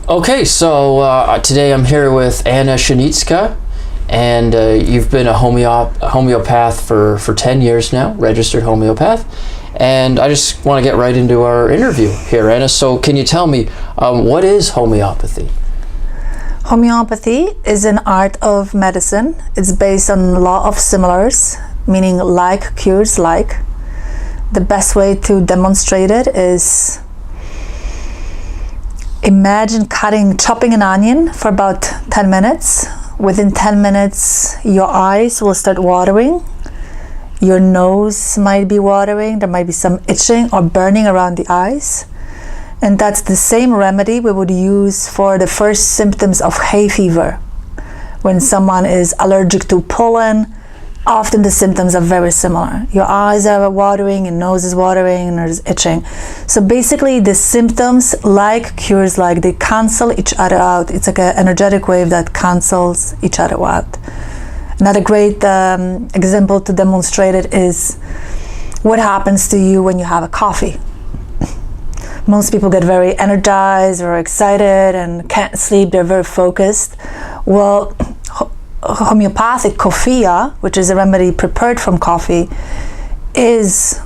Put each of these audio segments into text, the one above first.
Okay, so today I'm here with Anna Sienicka, and you've been a homeopath for 10 years now, registered homeopath. And I just want to get right into our interview here, Anna. So can you tell me, what is homeopathy? Homeopathy is an art of medicine. It's based on law of similars, meaning like cures like. The best way to demonstrate it is imagine chopping an onion for about 10 minutes. Within 10 minutes, your eyes will start watering. Your nose might be watering. There might be some itching or burning around the eyes. And that's the same remedy we would use for the first symptoms of hay fever. When someone is allergic to pollen, often the symptoms are very similar. Your eyes are watering, your nose is watering, and there's itching. So basically the symptoms, like cures like, they cancel each other out. It's like an energetic wave that cancels each other out. Another great example to demonstrate it is what happens to you when you have a coffee. Most people get very energized or excited and can't sleep, they're very focused. Well, homeopathic coffea, which is a remedy prepared from coffee, is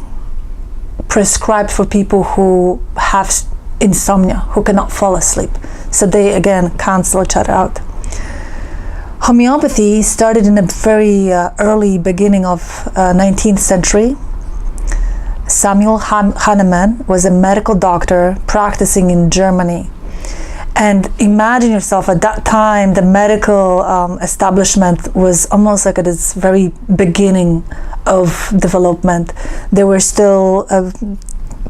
prescribed for people who have insomnia, who cannot fall asleep. So they again cancel each other out. Homeopathy started in the very early beginning of 19th century. Samuel Hahnemann was a medical doctor practicing in Germany. And imagine yourself, at that time, the medical establishment was almost like at its very beginning of development. They were still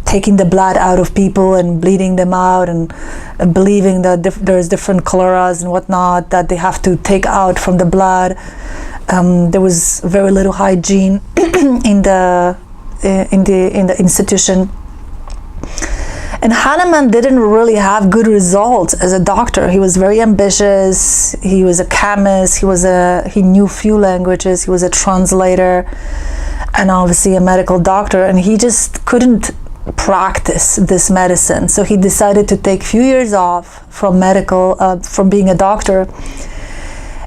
taking the blood out of people and bleeding them out and believing that there's different chloras and whatnot that they have to take out from the blood. There was very little hygiene in the institution. And Hahnemann didn't really have good results as a doctor. He was very ambitious. He was a chemist. He knew few languages. He was a translator, and obviously a medical doctor. And he just couldn't practice this medicine. So he decided to take a few years off from from being a doctor.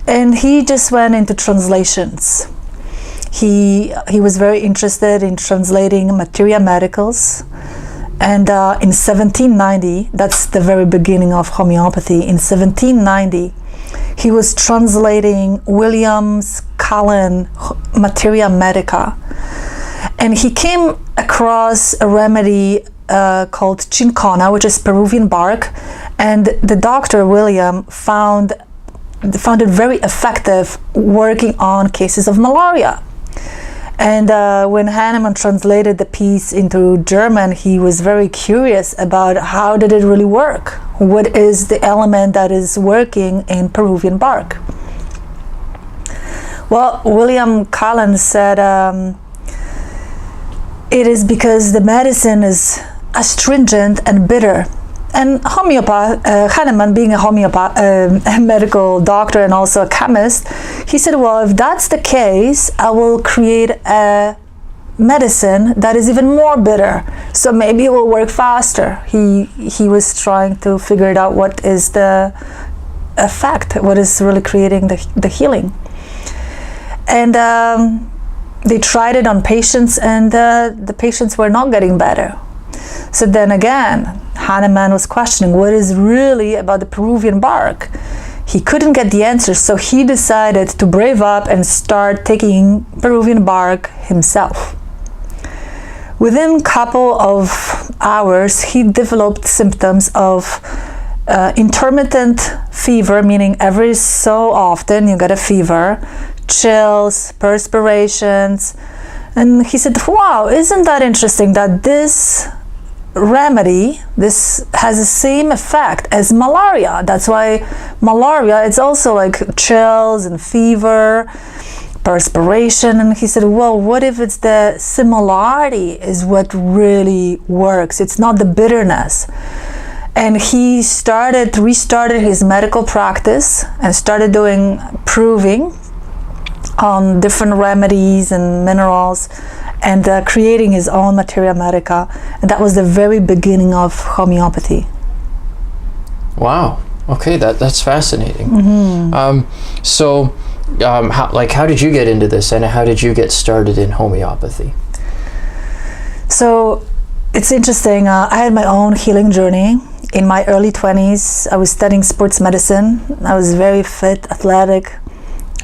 And he just went into translations. He was very interested in translating materia medicals. And in 1790, that's the very beginning of homeopathy, in 1790, he was translating William Cullen Materia Medica. And he came across a remedy called chincona, which is Peruvian bark. And the doctor, William, found it very effective working on cases of malaria. And when Hahnemann translated the piece into German, he was very curious about how did it really work? What is the element that is working in Peruvian bark? Well, William Cullen said it is because the medicine is astringent and bitter. And Hahnemann, being a homeopath, a medical doctor and also a chemist, he said, well, if that's the case, I will create a medicine that is even more bitter. So maybe it will work faster. He was trying to figure it out, what is the effect, what is really creating the healing. And they tried it on patients, and the patients were not getting better. So then again, Hahnemann was questioning what is really about the Peruvian bark. He couldn't get the answer, so he decided to brave up and start taking Peruvian bark himself. Within a couple of hours, he developed symptoms of intermittent fever, meaning every so often you get a fever, chills, perspirations. And he said, wow, isn't that interesting that this remedy, this has the same effect as malaria. That's why malaria, it's also like chills and fever, perspiration. And he said, well, what if it's the similarity is what really works? It's not the bitterness. And he restarted his medical practice and started doing proving on different remedies and minerals, and creating his own materia medica. And that was the very beginning of homeopathy. Wow. Okay, that's fascinating. How did you get into this, and how did you get started in homeopathy? So it's interesting. I had my own healing journey. In my early 20s, I was studying sports medicine. I was very fit, athletic,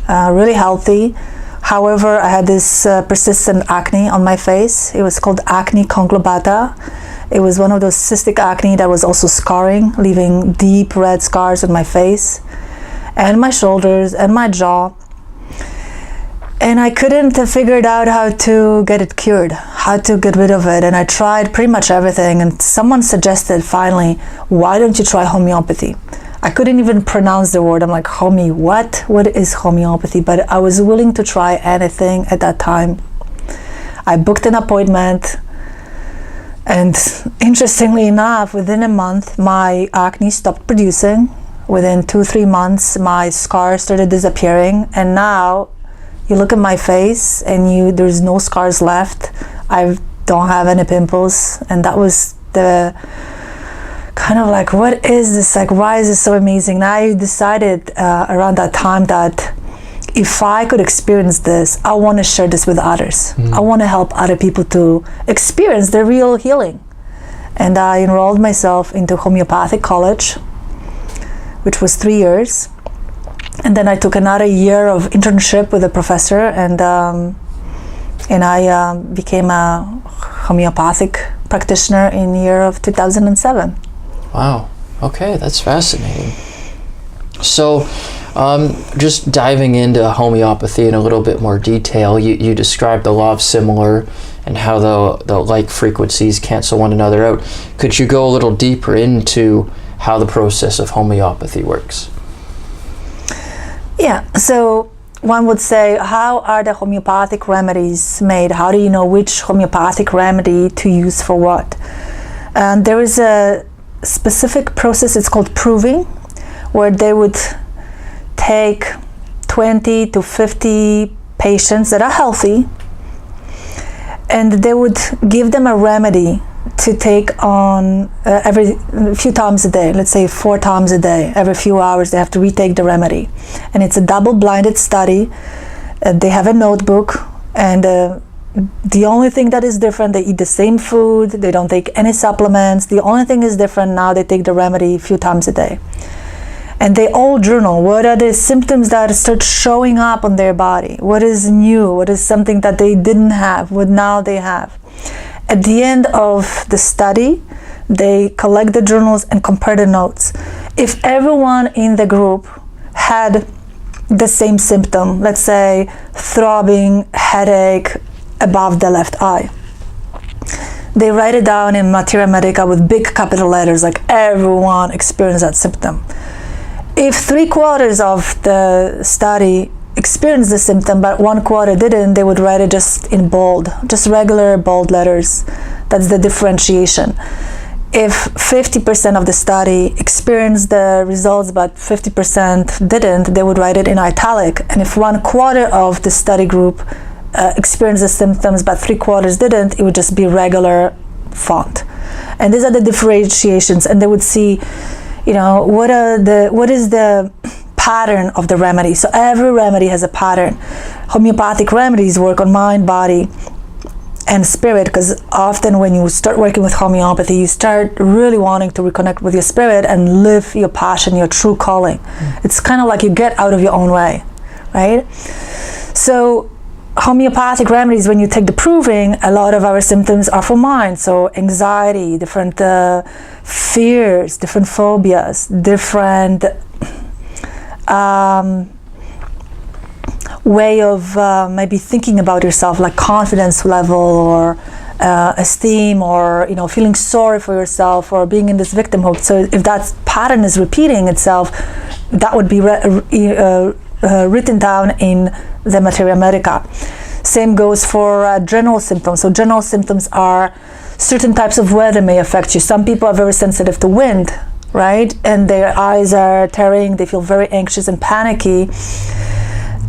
really healthy. However, I had this persistent acne on my face. It was called acne conglobata. It was one of those cystic acne that was also scarring, leaving deep red scars on my face and my shoulders and my jaw. And I couldn't figure out how to get it cured, how to get rid of it. And I tried pretty much everything. And someone suggested finally, why don't you try homeopathy? I couldn't even pronounce the word. I'm like, what? What is homeopathy? But I was willing to try anything at that time. I booked an appointment. And interestingly enough, within a month, my acne stopped producing. Within 2-3 months, my scars started disappearing. And now, you look at my face and there's no scars left. I don't have any pimples. And that was the kind of like, what is this? Like, why is this so amazing? And I decided around that time that if I could experience this, I want to share this with others. I want to help other people to experience the real healing. And I enrolled myself into homeopathic college, which was 3 years. And then I took another year of internship with a professor, and I became a homeopathic practitioner in the year of 2007. Wow. Okay, that's fascinating. So, just diving into homeopathy in a little bit more detail, you described the law of similar and how the like frequencies cancel one another out. Could you go a little deeper into how the process of homeopathy works? Yeah, so one would say, how are the homeopathic remedies made? How do you know which homeopathic remedy to use for what? There is a specific process, it's called proving, where they would take 20 to 50 patients that are healthy, and they would give them a remedy to take on every few times a day, let's say 4 times a day. Every few hours they have to retake the remedy. And it's a double-blinded study. They have a notebook, and the only thing that is different, they eat the same food, they don't take any supplements. The only thing is different now, they take the remedy a few times a day. And they all journal. What are the symptoms that start showing up on their body? What is new? What is something that they didn't have, what now they have? At the end of the study, they collect the journals and compare the notes. If everyone in the group had the same symptom, let's say throbbing headache above the left eye, they write it down in materia medica with big capital letters, like everyone experienced that symptom. If 3/4 of the study experienced the symptom, but 1/4 didn't, they would write it just in bold, just regular bold letters. That's the differentiation. If 50% of the study experienced the results, but 50% didn't, they would write it in italic. And if 1/4 of the study group experienced the symptoms, but 3/4 didn't, it would just be regular font. And these are the differentiations, and they would see, what is the pattern of the remedy. So every remedy has a pattern. Homeopathic remedies work on mind, body, and spirit, because often when you start working with homeopathy, you start really wanting to reconnect with your spirit and live your passion, your true calling. It's kind of like you get out of your own way, right? So homeopathic remedies, when you take the proving, a lot of our symptoms are for mind. So anxiety, different fears, different phobias, different way of maybe thinking about yourself, like confidence level or esteem, or feeling sorry for yourself, or being in this victimhood. So if that pattern is repeating itself, that would be written down in the materia medica. Same goes for general symptoms. So general symptoms are certain types of weather may affect you. Some people are very sensitive to wind, right? And their eyes are tearing, they feel very anxious and panicky.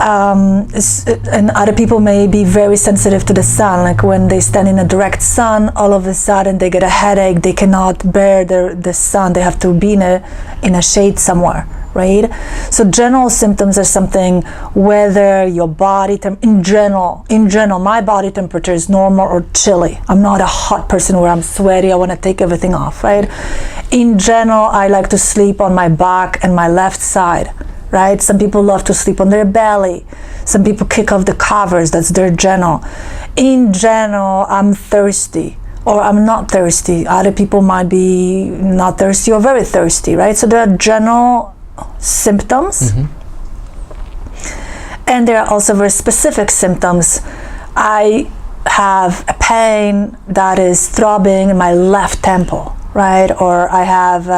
And other people may be very sensitive to the sun, like when they stand in a direct sun, all of a sudden they get a headache, they cannot bear the sun, they have to be in a shade somewhere, right? So general symptoms are something, whether your body in general, my body temperature is normal or chilly. I'm not a hot person where I'm sweaty, I want to take everything off, right? In general, I like to sleep on my back and my left side, right? Some people love to sleep on their belly. Some people kick off the covers, that's their general. In general, I'm thirsty or I'm not thirsty. Other people might be not thirsty or very thirsty, right? So there are general symptoms. And there are also very specific symptoms. I have a pain that is throbbing in my left temple, right? Or I have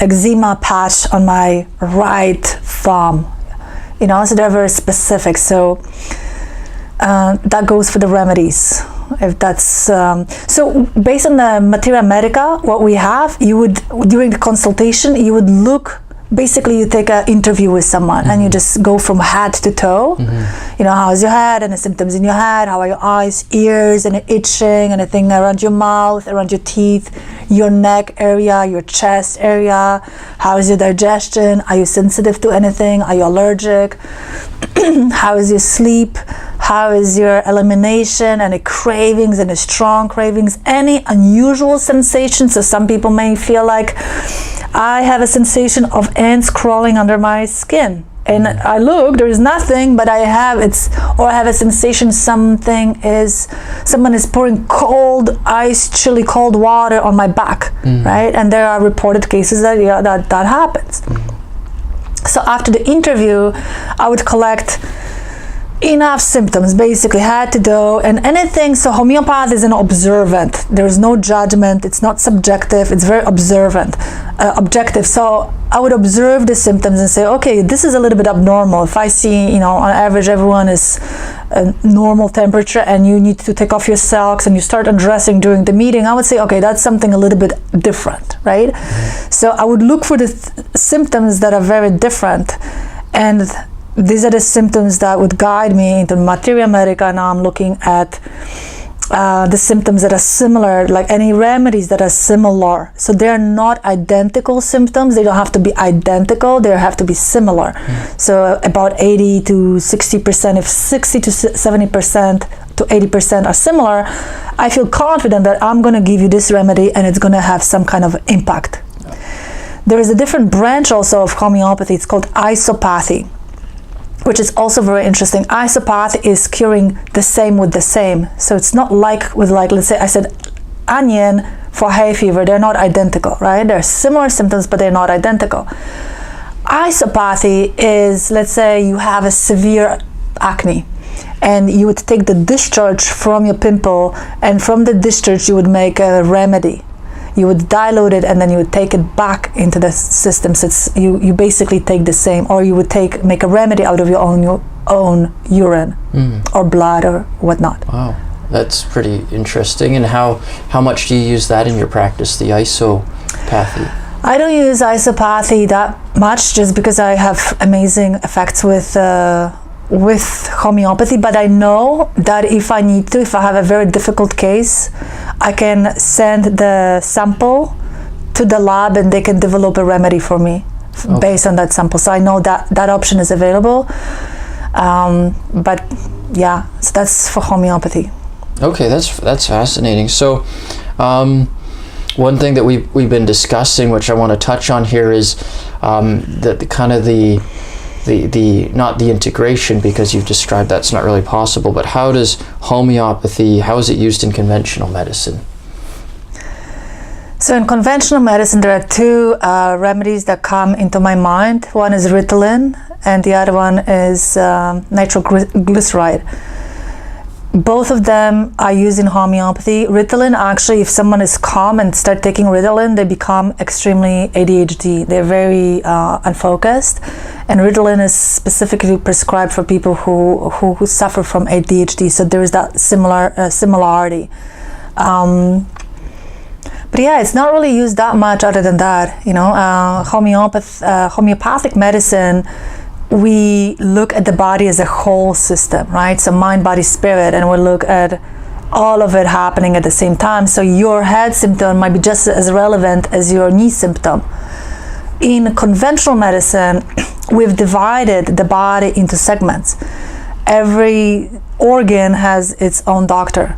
eczema patch on my right thumb, so they're very specific. So that goes for the remedies. If that's so, based on the materia medica, what we have, you would, during the consultation, you would look. Basically, you take an interview with someone and you just go from head to toe. How's your head and the symptoms in your head? How are your eyes, ears, and itching, and anything around your mouth, around your teeth, your neck area, your chest area? How is your digestion? Are you sensitive to anything? Are you allergic? How is your sleep? How is your elimination? Any cravings, any strong cravings, any unusual sensations? So some people may feel like, I have a sensation of ants crawling under my skin. And I look, there is nothing, but I have a sensation someone is pouring cold ice, chilly cold water on my back, right? And there are reported cases that happens. So after the interview, I would collect enough symptoms, basically head to toe and anything. So homeopath is an observant. There is no judgment. It's not subjective. It's very objective. So I would observe the symptoms and say, okay, this is a little bit abnormal. If I see, on average, everyone is a normal temperature and you need to take off your socks and you start undressing during the meeting, I would say, okay, that's something a little bit different, right? So I would look for the symptoms that are very different, and these are the symptoms that would guide me into materia medica. Now I'm looking at the symptoms that are similar, like any remedies that are similar. So they're not identical symptoms. They don't have to be identical. They have to be similar. So about 80 to 60%, if 60 to 70% to 80% are similar, I feel confident that I'm going to give you this remedy and it's going to have some kind of impact. There is a different branch also of homeopathy. It's called isopathy, which is also very interesting. Isopathy is curing the same with the same. So it's not like with, let's say I said onion for hay fever, they're not identical, right? They're similar symptoms, but they're not identical. Isopathy is, let's say you have a severe acne and you would take the discharge from your pimple, and from the discharge you would make a remedy. You would dilute it and then you would take it back into the system. So you basically take the same, or you would make a remedy out of your own urine or blood or whatnot. Wow, that's pretty interesting. And how much do you use that in your practice, the isopathy? I don't use isopathy that much, just because I have amazing effects with homeopathy, but I know that if I have a very difficult case, I can send the sample to the lab and they can develop a remedy for me based on that sample. So I know that option is available. But yeah, so that's for homeopathy. Okay, that's fascinating. So one thing that we've been discussing, which I want to touch on here, is not the integration, because you've described that's not really possible, but how is it used in conventional medicine? So in conventional medicine, there are two remedies that come into my mind. One is Ritalin and the other one is nitroglyceride. Both of them are used in homeopathy. Ritalin, actually, if someone is calm and start taking Ritalin, they become extremely ADHD. They're very unfocused. And Ritalin is specifically prescribed for people who suffer from ADHD. So there is that similarity. But yeah, it's not really used that much other than that. Homeopathic medicine we look at the body as a whole system, right? So mind, body, spirit, and we look at all of it happening at the same time. So your head symptom might be just as relevant as your knee symptom. In conventional medicine, we've divided the body into segments. Every organ has its own doctor.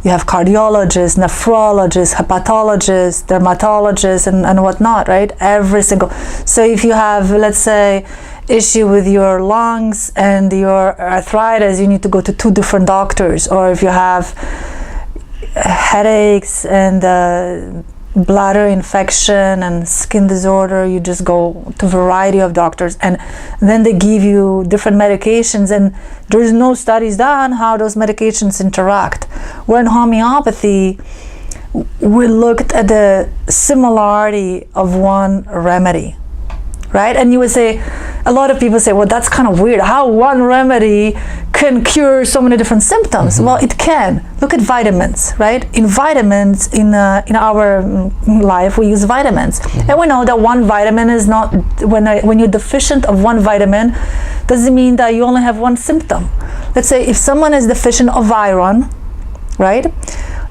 You have cardiologists, nephrologists, hepatologists, dermatologists, and whatnot, right? Every single. So if you have, let's say, issue with your lungs and your arthritis, you need to go to 2 different doctors. Or if you have headaches and bladder infection and skin disorder, you just go to a variety of doctors, and then they give you different medications, and there's no studies done how those medications interact. Where in homeopathy, we looked at the similarity of one remedy, right? And you would say, a lot of people say, well, that's kind of weird, how one remedy can cure so many different symptoms. Well, it can. Look at vitamins, right? In vitamins, in our life, we use vitamins. And we know that one vitamin is not, when you're deficient of one vitamin, doesn't mean that you only have one symptom. Let's say if someone is deficient of iron, right?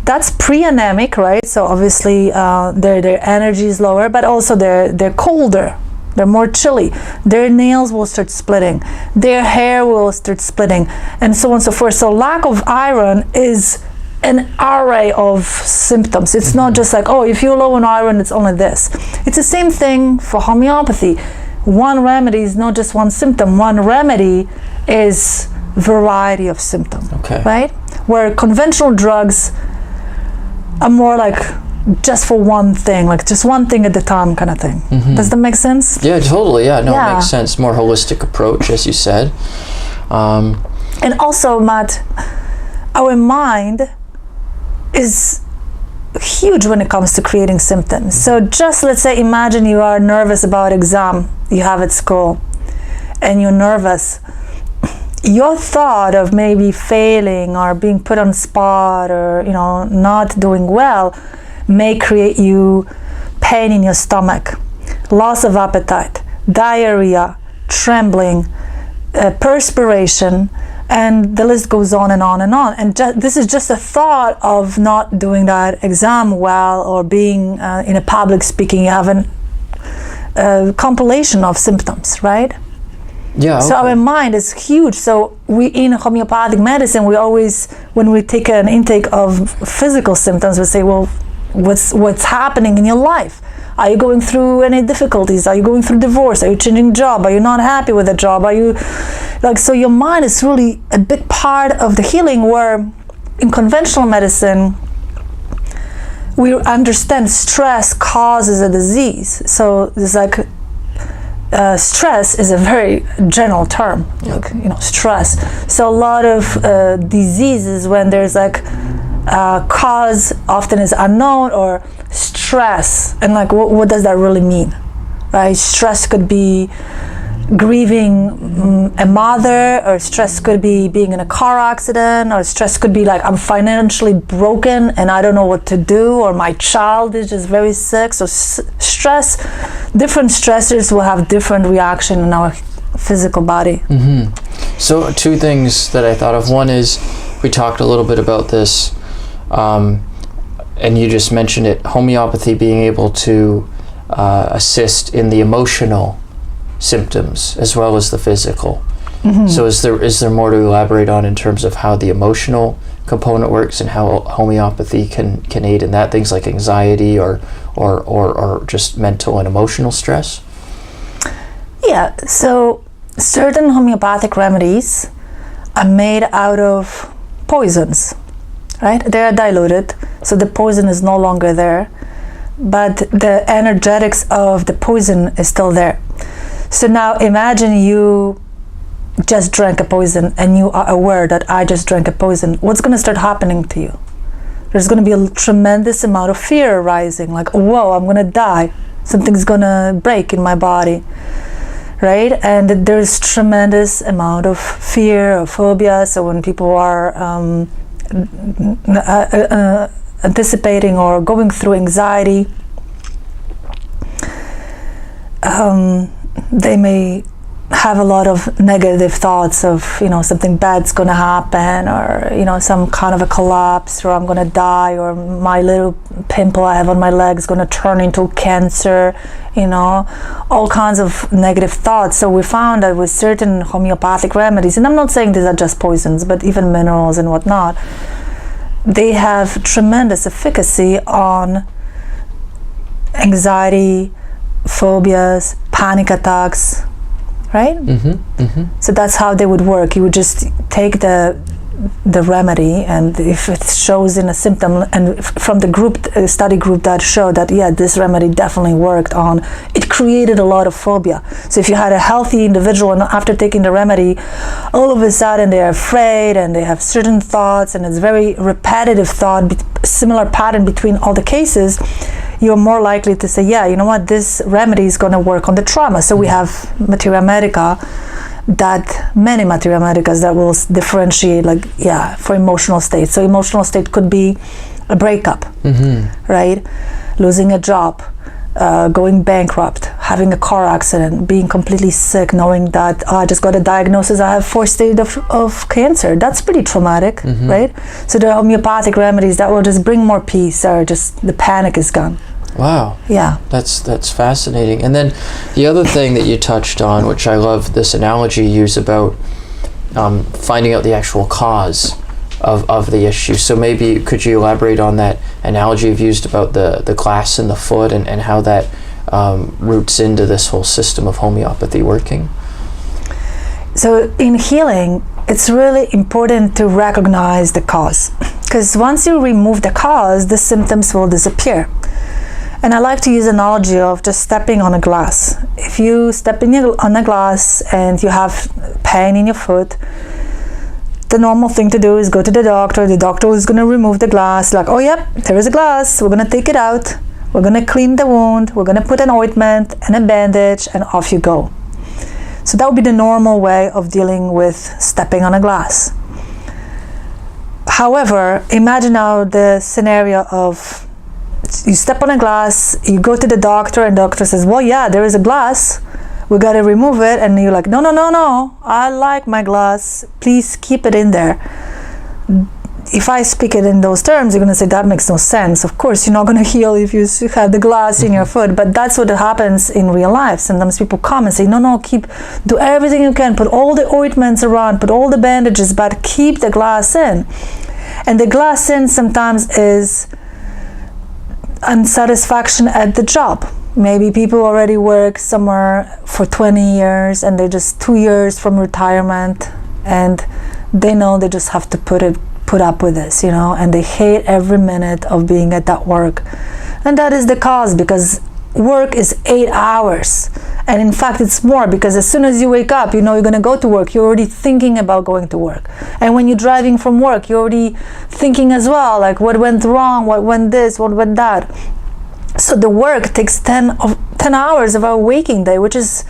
That's pre-anemic, right? So obviously their energy is lower, but also they're colder. They're more chilly. Their nails will start splitting. Their hair will start splitting, and so on and so forth. So lack of iron is an array of symptoms. It's not just like, oh, if you're low in iron, it's only this. It's the same thing for homeopathy. One remedy is not just one symptom. One remedy is variety of symptoms, right? Where conventional drugs are more like just for one thing, like just one thing at a time kind of thing. Does that make sense? Yeah, totally. Yeah, no, it makes sense. More holistic approach, as you said. And also, Matt, our mind is huge when it comes to creating symptoms. So just let's say, imagine you are nervous about exam you have at school, and you're nervous. Your thought of maybe failing or being put on spot or not doing well may create you pain in your stomach, loss of appetite, diarrhea, trembling, perspiration, and the list goes on and on and on. And this is just a thought of not doing that exam well, or being in a public speaking. You have a compilation of symptoms, right? Yeah. So our mind is huge. So we, in homeopathic medicine, we always, when we take an intake of physical symptoms, we say, well, what's happening in your life? Are you going through any difficulties? Are you going through divorce? Are you changing job? Are you not happy with the job? Are you so your mind is really a big part of the healing, where in conventional medicine we understand stress causes a disease. So it's like stress is a very general term, stress. So a lot of diseases, when there's like cause often is unknown, or stress, and like what does that really mean, right? Stress could be grieving a mother, or stress could be being in a car accident, or stress could be like I'm financially broken and I don't know what to do, or my child is just very sick. So stress, different stressors will have different reaction in our physical body. So 2 things that I thought of. One is, we talked a little bit about this, and you just mentioned it, homeopathy being able to assist in the emotional symptoms as well as the physical. So is there more to elaborate on in terms of how the emotional component works, and how homeopathy can aid in that, things like anxiety or just mental and emotional stress? Yeah, so certain homeopathic remedies are made out of poisons, right? They are diluted, so the poison is no longer there, but the energetics of the poison is still there. So now imagine you just drank a poison, and you are aware that I just drank a poison. What's going to start happening to you? There's going to be a tremendous amount of fear arising, like, whoa, I'm going to die. Something's going to break in my body, right? And there's tremendous amount of fear or phobia. So when people are anticipating or going through anxiety, they may have a lot of negative thoughts of, you know, something bad's gonna happen, or, you know, some kind of a collapse, or I'm gonna die, or my little pimple I have on my leg is gonna turn into cancer, you know, all kinds of negative thoughts. So we found that with certain homeopathic remedies, and I'm not saying these are just poisons, but even minerals and whatnot, they have tremendous efficacy on anxiety, phobias, panic attacks, right? So that's how they would work. You would just take the remedy, and if it shows in a symptom, and from the group study group that showed that, yeah, this remedy definitely worked on, it created a lot of phobia. So if you had a healthy individual and after taking the remedy, all of a sudden they're afraid and they have certain thoughts, and it's very repetitive thought, similar pattern between all the cases, you're more likely to say, yeah, you know what, this remedy is going to work on the trauma. So we have materia medica, many materia medicas that will differentiate, like, yeah, for emotional state. So emotional state could be a breakup, right? Losing a job, going bankrupt, having a car accident, being completely sick, knowing that I just got a diagnosis, I have 4 stages of cancer. That's pretty traumatic, right? So there are homeopathic remedies that will just bring more peace, or just the panic is gone. Wow. Yeah. That's fascinating. And then the other thing that you touched on, which I love this analogy you use about finding out the actual cause of the issue. So maybe could you elaborate on that analogy you've used about the glass in the foot, and how that roots into this whole system of homeopathy working? So in healing, it's really important to recognize the cause, because once you remove the cause, the symptoms will disappear. And I like to use an analogy of just stepping on a glass. If you step on a glass and you have pain in your foot, the normal thing to do is go to the doctor. The doctor is going to remove the glass, like, oh yep, there is a glass, we're going to take it out, we're going to clean the wound, we're going to put an ointment and a bandage, and off you go. So that would be the normal way of dealing with stepping on a glass. However, imagine now the scenario of you step on a glass, you go to the doctor, and the doctor says, well, yeah, there is a glass, we got to remove it. And you're like, no, I like my glass, please keep it in there. If I speak it in those terms, you're going to say, that makes no sense. Of course, you're not going to heal if you have the glass in your foot, but that's what happens in real life. Sometimes people come and say, no, do everything you can, put all the ointments around, put all the bandages, but keep the glass in. And the glass in sometimes is unsatisfaction at the job. Maybe people already work somewhere for 20 years and they're just 2 years from retirement, and they know they just have to put up with this, you know, and they hate every minute of being at that work. And that is the cause, because work is 8 hours, and in fact it's more, because as soon as you wake up, you know you're going to go to work, you're already thinking about going to work. And when you're driving from work, you're already thinking as well, like, what went wrong, what went this, what went that. So the work takes 10 hours of our waking day, which is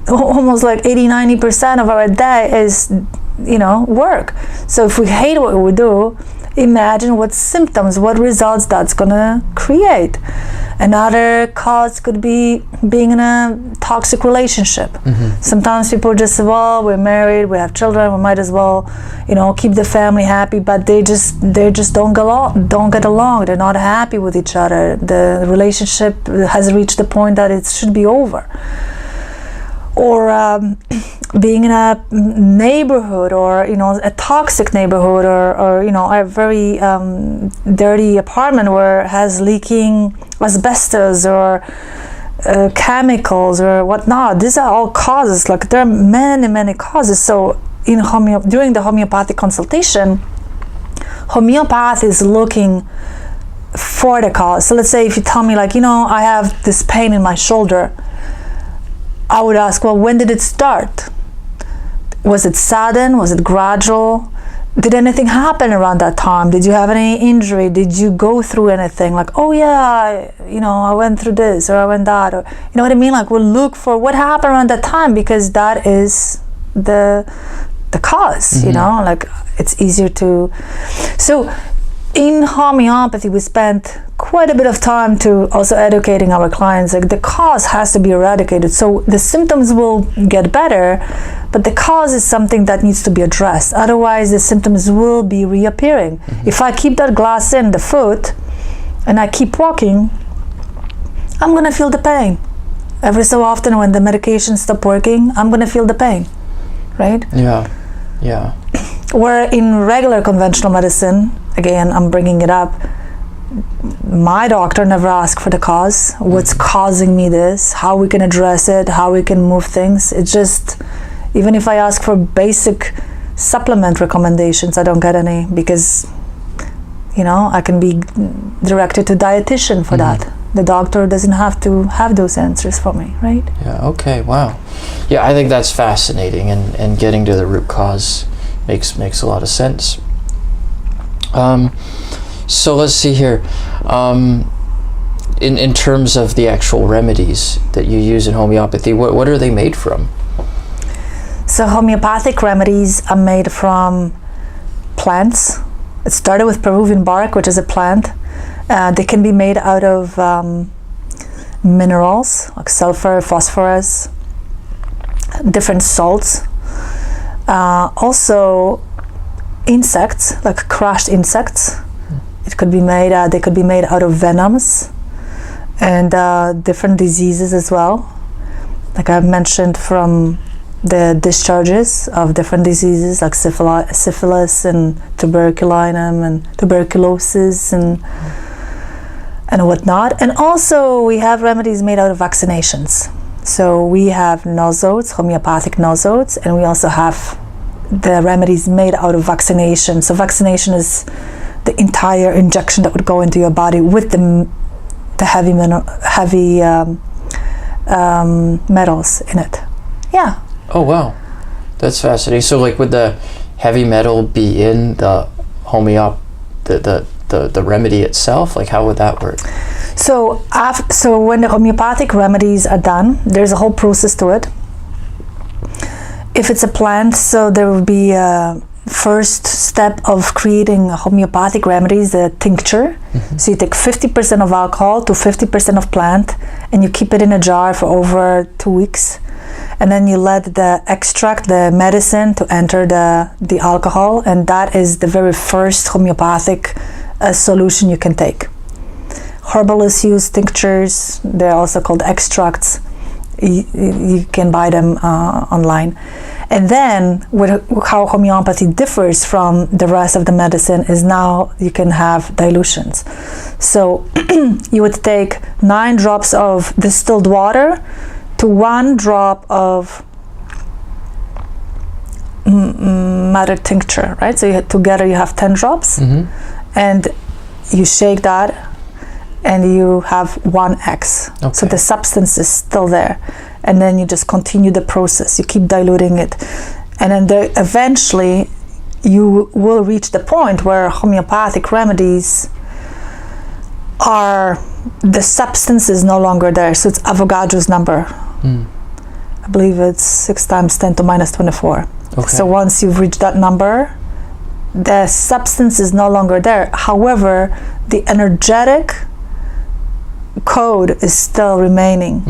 almost like 80-90% of our day is, you know, work. So if we hate what we do, imagine what symptoms, what results that's gonna create. Another cause could be being in a toxic relationship. Sometimes people just say, well, we're married, we have children, we might as well, you know, keep the family happy, but they just don't get along, they're not happy with each other. The relationship has reached the point that it should be over. Or being in a neighborhood, or, you know, a toxic neighborhood, or you know, a very dirty apartment where it has leaking asbestos or chemicals or whatnot. These are all causes. Like, there are many causes. So during the homeopathic consultation, homeopath is looking for the cause. So let's say if you tell me, like, you know, I have this pain in my shoulder, I would ask, well, when did it start? Was it sudden? Was it gradual? Did anything happen around that time? Did you have any injury? Did you go through anything? Like, oh yeah, you know, I went through this, or I went that, or, you know what I mean? Like, we'll look for what happened around that time, because that is the cause, you know, like, it's easier to. So in homeopathy, we spent quite a bit of time to also educating our clients. Like, the cause has to be eradicated. So the symptoms will get better, but the cause is something that needs to be addressed. Otherwise, the symptoms will be reappearing. If I keep that glass in the foot and I keep walking, I'm gonna feel the pain. Every so often when the medication stop working, I'm gonna feel the pain, right? Yeah, yeah. Where in regular conventional medicine, again, I'm bringing it up, my doctor never asked for the cause, what's causing me this, how we can address it, how we can move things. It's just, even if I ask for basic supplement recommendations, I don't get any, because, you know, I can be directed to dietitian for that. The doctor doesn't have to have those answers for me, right? Yeah, okay, wow. Yeah, I think that's fascinating, and getting to the root cause makes a lot of sense. So let's see here. In terms of the actual remedies that you use in homeopathy, what are they made from? So homeopathic remedies are made from plants. It started with Peruvian bark, which is a plant. They can be made out of minerals like sulfur, phosphorus, different salts. Also insects, like crushed insects. It could be made. They could be made out of venoms and different diseases as well. Like I've mentioned, from the discharges of different diseases like syphilis and tuberculinum and tuberculosis and whatnot. And also we have remedies made out of vaccinations. So we have nosodes, homeopathic nosodes, and we also have the remedies made out of vaccination. So vaccination is the entire injection that would go into your body with the heavy metals in it. Yeah. Oh wow, that's fascinating. So like, would the heavy metal be in the the remedy itself? Like, how would that work? So when the homeopathic remedies are done, there's a whole process to it. If it's a plant, so there will be a first step of creating homeopathic remedies, the tincture. So you take 50% of alcohol to 50% of plant, and you keep it in a jar for over 2 weeks. And then you let the extract, the medicine, to enter the alcohol, and that is the very first homeopathic solution you can take. Herbalists use tinctures. They're also called extracts. You can buy them online. And then how homeopathy differs from the rest of the medicine is now you can have dilutions. So you would take 9 drops of distilled water to 1 drop of madder tincture, right? So together you have 10 drops, and you shake that, and you have 1x. Okay. So the substance is still there, and then you just continue the process. You keep diluting it, and then eventually you will reach the point where homeopathic remedies are, the substance is no longer there. So it's Avogadro's number. I believe it's 6 times 10 to minus 24. Okay. So once you've reached that number, the substance is no longer there. However, the energetic code is still remaining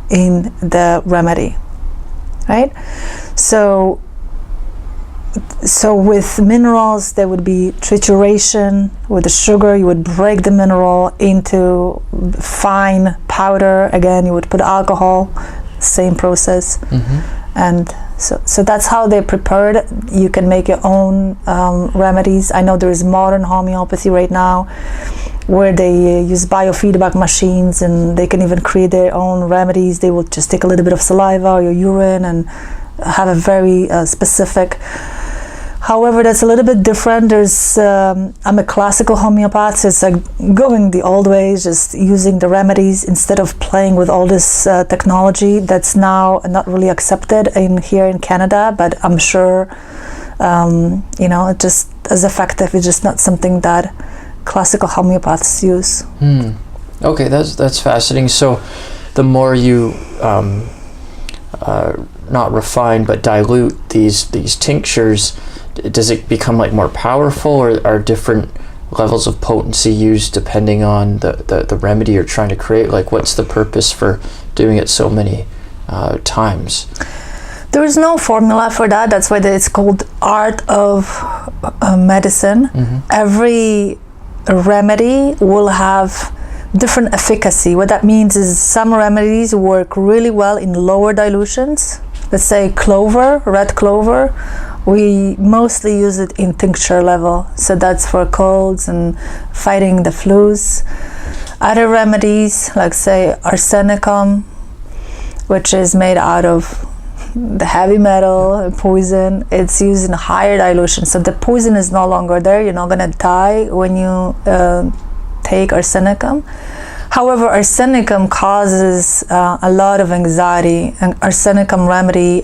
in the remedy, right? So with minerals, there would be trituration. With the sugar, you would break the mineral into fine powder. Again, you would put alcohol, same process. And so that's how they prepared. You can make your own remedies. I know there is modern homeopathy right now where they use biofeedback machines, and they can even create their own remedies. They will just take a little bit of saliva or your urine and have a very specific. However, that's a little bit different. I'm a classical homeopath, so it's like going the old ways, just using the remedies instead of playing with all this technology that's now not really accepted here in Canada, but I'm sure, it just as effective. It's just not something that classical homeopaths use. Okay, that's fascinating. So the more you not refine but dilute these tinctures, does it become like more powerful, or are different levels of potency used depending on the remedy you're trying to create? Like, what's the purpose for doing it so many times? There is no formula for that. That's why it's called art of medicine. Every remedy will have different efficacy. What that means is some remedies work really well in lower dilutions. Let's say clover, red clover. We mostly use it in tincture level. So that's for colds and fighting the flus. Other remedies, like say arsenicum, which is made out of the heavy metal, poison, it's used in higher dilution. So the poison is no longer there. You're not gonna die when you take arsenicum. However, arsenicum causes a lot of anxiety, and arsenicum remedy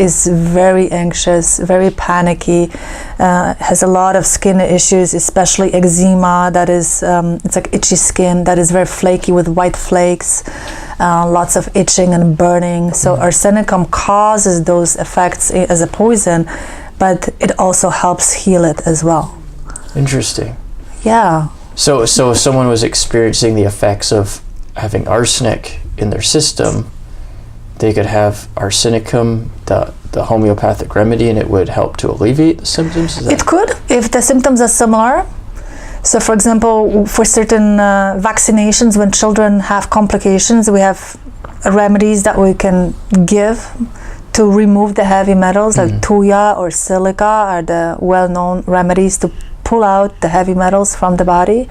is very anxious, very panicky, has a lot of skin issues, especially eczema. That is, it's like itchy skin that is very flaky with white flakes, lots of itching and burning. So arsenicum causes those effects as a poison, but it also helps heal it as well. Interesting. Yeah. So if someone was experiencing the effects of having arsenic in their system, they could have arsenicum, the homeopathic remedy, and it would help to alleviate the symptoms? It could, if the symptoms are similar. So for example, for certain vaccinations, when children have complications, we have remedies that we can give to remove the heavy metals, like tuya or silica are the well-known remedies to pull out the heavy metals from the body.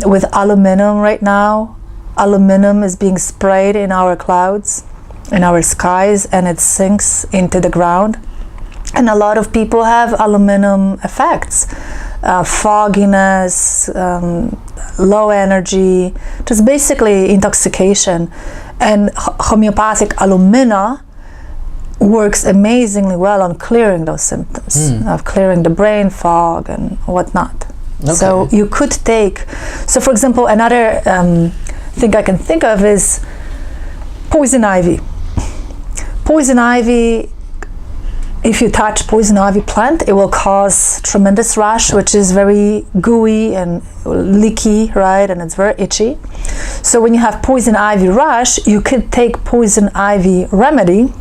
With aluminum right now, aluminum is being sprayed in our clouds, in our skies, and it sinks into the ground. And a lot of people have aluminum effects, fogginess, low energy, just basically intoxication. And homeopathic alumina works amazingly well on clearing those symptoms, of clearing the brain fog and whatnot. Okay. So you could take, so for example, another thing I can think of is poison ivy. Poison ivy, if you touch poison ivy plant, it will cause tremendous rash, which is very gooey and leaky, right? And it's very itchy. So when you have poison ivy rash, you could take poison ivy remedy,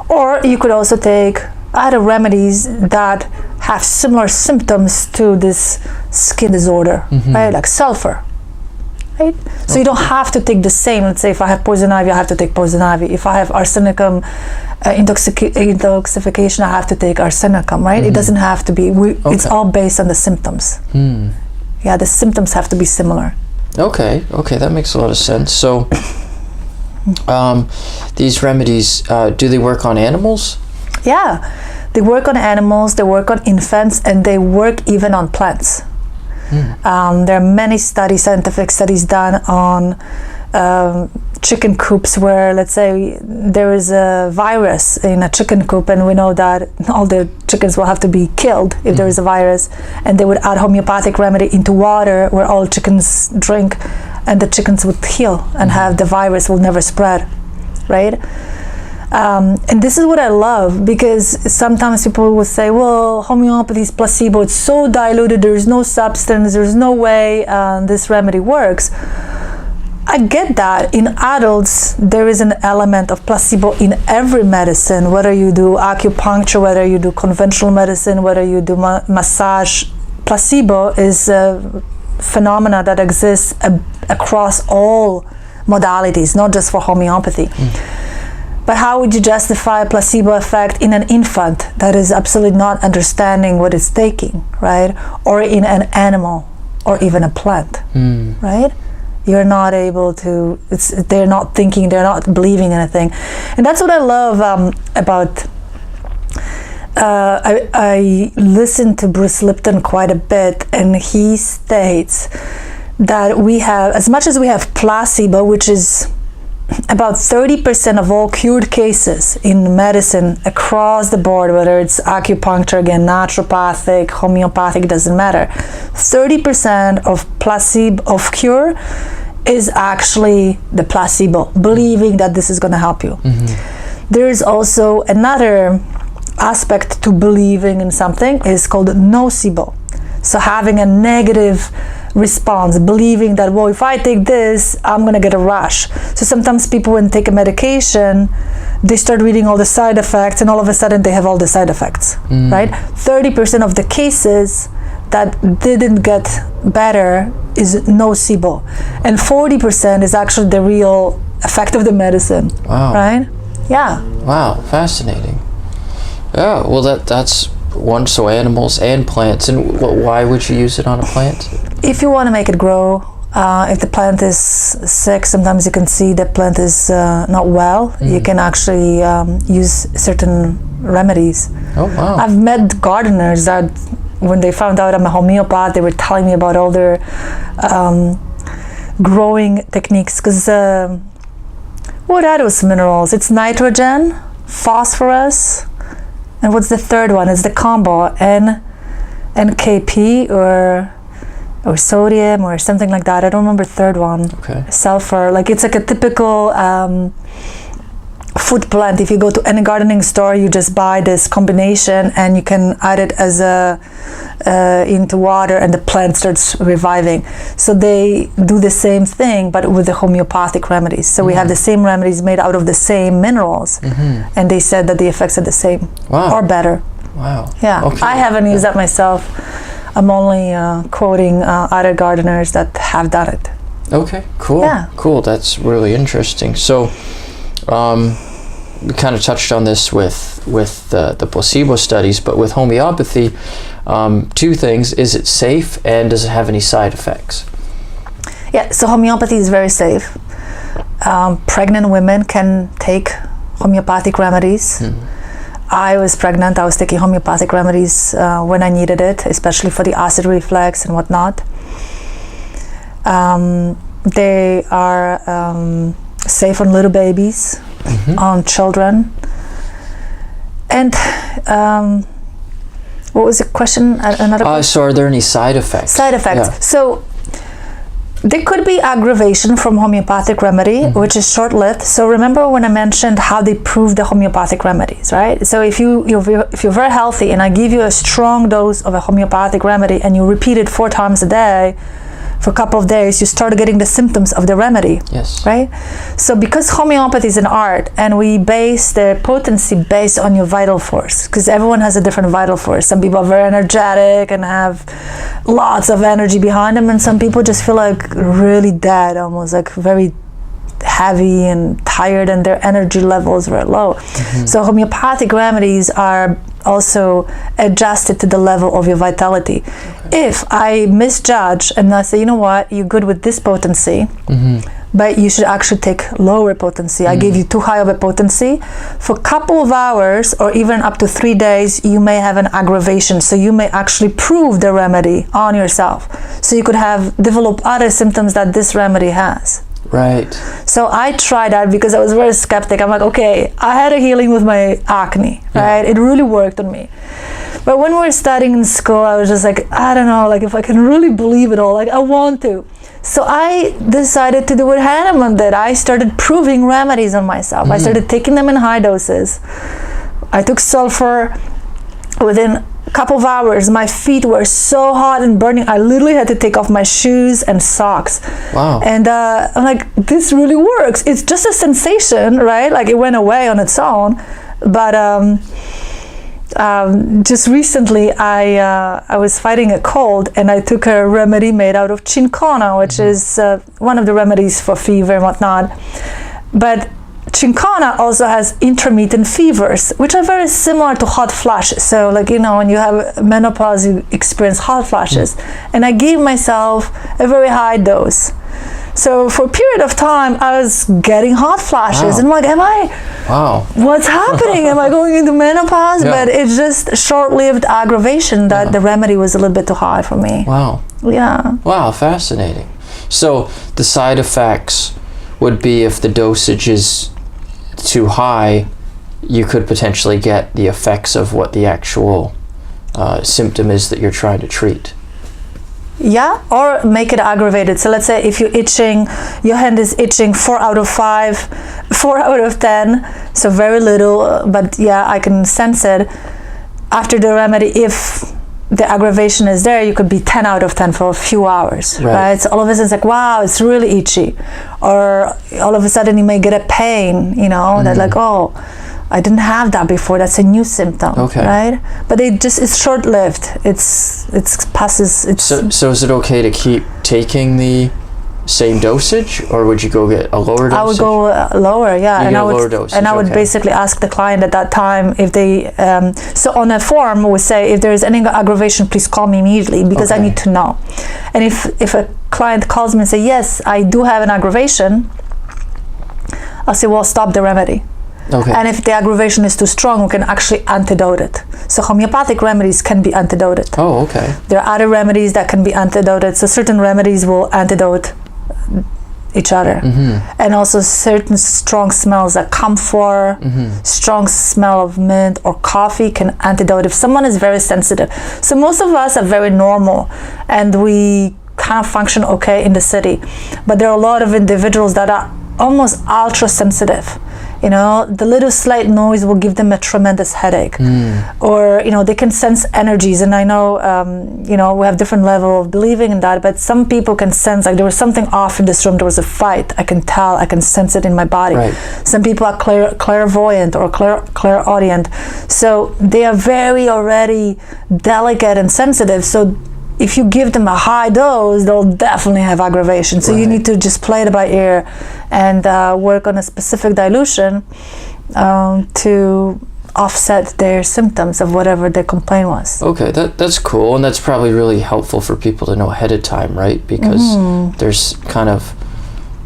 or you could also take other remedies that have similar symptoms to this skin disorder, right? Like sulfur. Right? So you don't have to take the same. Let's say if I have poison ivy, I have to take poison ivy. If I have arsenicum intoxication, I have to take arsenicum, right? It doesn't have to be. It's all based on the symptoms. Yeah, the symptoms have to be similar. Okay, that makes a lot of sense. So these remedies, do they work on animals? Yeah, they work on animals, they work on infants, and they work even on plants. There are many studies, scientific studies done on chicken coops where, let's say, there is a virus in a chicken coop, and we know that all the chickens will have to be killed if there is a virus, and they would add homeopathic remedy into water where all chickens drink, and the chickens would heal and have the virus will never spread, right? And this is what I love, because sometimes people will say, well, homeopathy is placebo, it's so diluted, there's no substance, there's no way this remedy works. I get that. In adults, there is an element of placebo in every medicine, whether you do acupuncture, whether you do conventional medicine, whether you do massage. Placebo is a phenomena that exists across all modalities, not just for homeopathy. But how would you justify a placebo effect in an infant that is absolutely not understanding what it's taking, right? Or in an animal, or even a plant, right? You're not able to, they're not thinking, they're not believing anything. And that's what I love about, I listen to Bruce Lipton quite a bit, and he states that we have, as much as we have placebo, which is about 30% of all cured cases in medicine across the board, whether it's acupuncture, again, naturopathic, homeopathic, doesn't matter. 30% of placebo, of cure, is actually the placebo, believing that this is going to help you. There is also another aspect to believing in something is called nocebo. So having a negative response, believing that, well, if I take this, I'm gonna get a rash. So sometimes people, when take a medication, they start reading all the side effects, and all of a sudden they have all the side effects, right? 30% of the cases that didn't get better is nocebo, and 40% is actually the real effect of the medicine. Wow. Right? Yeah. Wow, fascinating. Yeah, well, that's one. So animals and plants. And why would you use it on a plant? If you want to make it grow, if the plant is sick, sometimes you can see the plant is not well. You can actually use certain remedies. Oh, wow. I've met gardeners that, when they found out I'm a homeopath, they were telling me about all their growing techniques. Because what are those minerals? It's nitrogen, phosphorus, and what's the third one? It's the combo NKP or sodium or something like that. I don't remember the third one. Okay. Sulfur. Like, it's like a typical food plant. If you go to any gardening store, you just buy this combination and you can add it as into water, and the plant starts reviving. So they do the same thing, but with the homeopathic remedies. So we have the same remedies made out of the same minerals, and they said that the effects are the same. Wow. Or better. Wow. Yeah. Okay. I haven't used that myself. I'm only quoting other gardeners that have done it. Okay, cool. Yeah. Cool, that's really interesting. So we kind of touched on this with the placebo studies, but with homeopathy, two things: is it safe, and does it have any side effects? Yeah, so homeopathy is very safe. Pregnant women can take homeopathic remedies. I was pregnant. I was taking homeopathic remedies when I needed it, especially for the acid reflux and whatnot. They are safe on little babies, on children. And what was the question? Another question? So are there any side effects? Side effects. Yeah. So there could be aggravation from homeopathic remedy, which is short-lived. So remember when I mentioned how they prove the homeopathic remedies, right? So if you're very healthy and I give you a strong dose of a homeopathic remedy and you repeat it 4 times a day for a couple of days, you start getting the symptoms of the remedy. Yes. Right? So because homeopathy is an art, and we base the potency based on your vital force, because everyone has a different vital force. Some people are very energetic and have lots of energy behind them, and some people just feel like really dead, almost like very heavy and tired, and their energy levels are low. So homeopathic remedies are also adjusted to the level of your vitality. If I misjudge and I say, you know what, you're good with this potency, but you should actually take lower potency. I gave you too high of a potency. For a couple of hours or even up to 3 days, you may have an aggravation. So you may actually prove the remedy on yourself. So you could develop other symptoms that this remedy has. Right. So I tried that because I was very skeptic. I'm like, okay, I had a healing with my acne, right? It really worked on me. But when we were studying in school, I was just like, I don't know, like if I can really believe it all, like I want to. So I decided to do what Hahnemann did. I started proving remedies on myself. I started taking them in high doses. I took sulfur. Within a couple of hours, my feet were so hot and burning. I literally had to take off my shoes and socks. Wow. And I'm like, this really works. It's just a sensation, right? Like it went away on its own. But just recently, I was fighting a cold, and I took a remedy made out of cinchona, which is one of the remedies for fever and whatnot. But cinchona also has intermittent fevers, which are very similar to hot flashes. So like, you know, when you have menopause, you experience hot flashes. And I gave myself a very high dose. So for a period of time, I was getting hot flashes. And I'm like, what's happening? Am I going into menopause? But it's just short-lived aggravation that the remedy was a little bit too high for me. Wow. Yeah. Wow, fascinating. So the side effects would be if the dosage is too high, you could potentially get the effects of what the actual symptom is that you're trying to treat. Yeah, or make it aggravated. So let's say if you're itching, your hand is itching 4 out of 5, 4 out of 10, so very little, but yeah, I can sense it. After the remedy, if the aggravation is there, you could be 10 out of 10 for a few hours, right? So all of a sudden it's like, wow, it's really itchy. Or all of a sudden you may get a pain, you know, that like, oh, I didn't have that before. That's a new symptom, right? But it's short-lived. It passes. So is it okay to keep taking the same dosage, or would you go get a lower dosage? I would go lower, yeah. And I would basically ask the client at that time if they. So on a form, we say if there is any aggravation, please call me immediately because I need to know. And if a client calls me and say yes, I do have an aggravation, I'll say, well, stop the remedy. And if the aggravation is too strong, we can actually antidote it. So homeopathic remedies can be antidoted. Oh, okay. There are other remedies that can be antidoted. So certain remedies will antidote each other. And also certain strong smells like camphor, strong smell of mint or coffee can antidote if someone is very sensitive. So most of us are very normal and we kind of function okay in the city. But there are a lot of individuals that are almost ultra sensitive. You know, the little slight noise will give them a tremendous headache. Or, you know, they can sense energies. And I know, you know, we have different level of believing in that, but some people can sense, like there was something off in this room, there was a fight. I can tell, I can sense it in my body. Some people are clairvoyant or clairaudient. So they are very already delicate and sensitive. So if you give them a high dose, they'll definitely have aggravation. So you need to just play it by ear and work on a specific dilution to offset their symptoms of whatever their complaint was. Okay, that's cool, and that's probably really helpful for people to know ahead of time, right? Because there's kind of,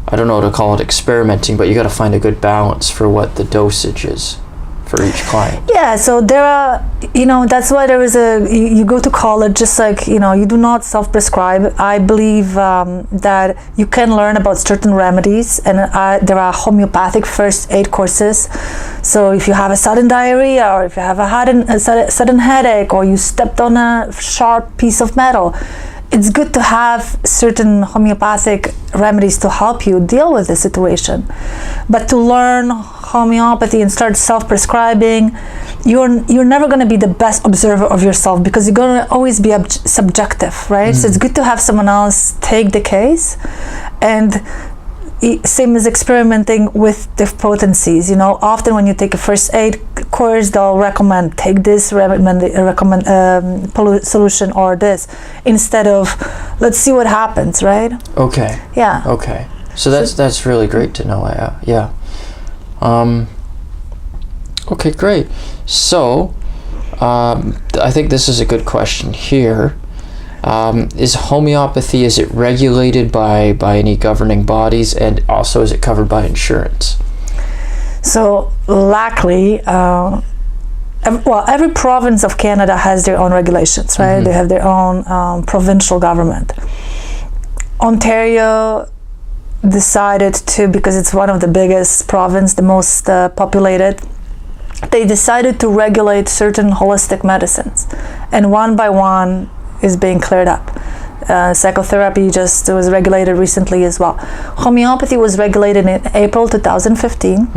I don't know what to call it, experimenting, but you got to find a good balance for what the dosage is for each client. Yeah, so there are, you know, that's why there is you go to college, just like, you know, you do not self-prescribe. I believe that you can learn about certain remedies, and there are homeopathic first aid courses. So if you have a sudden diarrhea, or if you have a sudden headache, or you stepped on a sharp piece of metal, it's good to have certain homeopathic remedies to help you deal with the situation. But to learn homeopathy and start self-prescribing, you're never going to be the best observer of yourself because you're going to always be subjective, right? So it's good to have someone else take the case, and same as experimenting with the potencies. You know, often when you take a first aid course, they'll recommend take this solution or this, instead of let's see what happens, right? Okay. Yeah. Okay. So that's really great to know. Yeah. Okay, great. So I think this is a good question here. Is homeopathy, is it regulated by any governing bodies, and also is it covered by insurance? So luckily, every province of Canada has their own regulations, right? They have their own provincial government. Ontario decided to, because it's one of the biggest province, the most populated, they decided to regulate certain holistic medicines, and one by one is being cleared up. Psychotherapy just was regulated recently as well. Homeopathy was regulated in April 2015.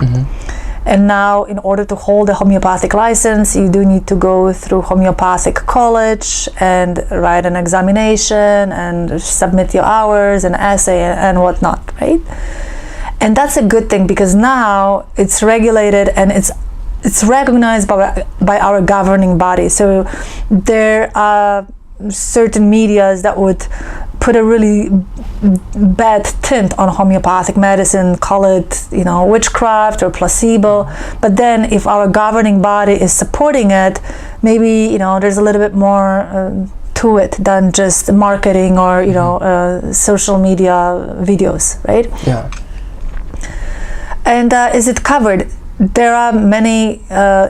And now, in order to hold a homeopathic license, you do need to go through homeopathic college and write an examination and submit your hours and essay and whatnot, right? And that's a good thing because now it's regulated and it's recognized by our governing body. So there are certain medias that would put a really bad tint on homeopathic medicine, call it, you know, witchcraft or placebo. But then if our governing body is supporting it, maybe, you know, there's a little bit more to it than just marketing or, you know, social media videos, right? Yeah. And is it covered? There are many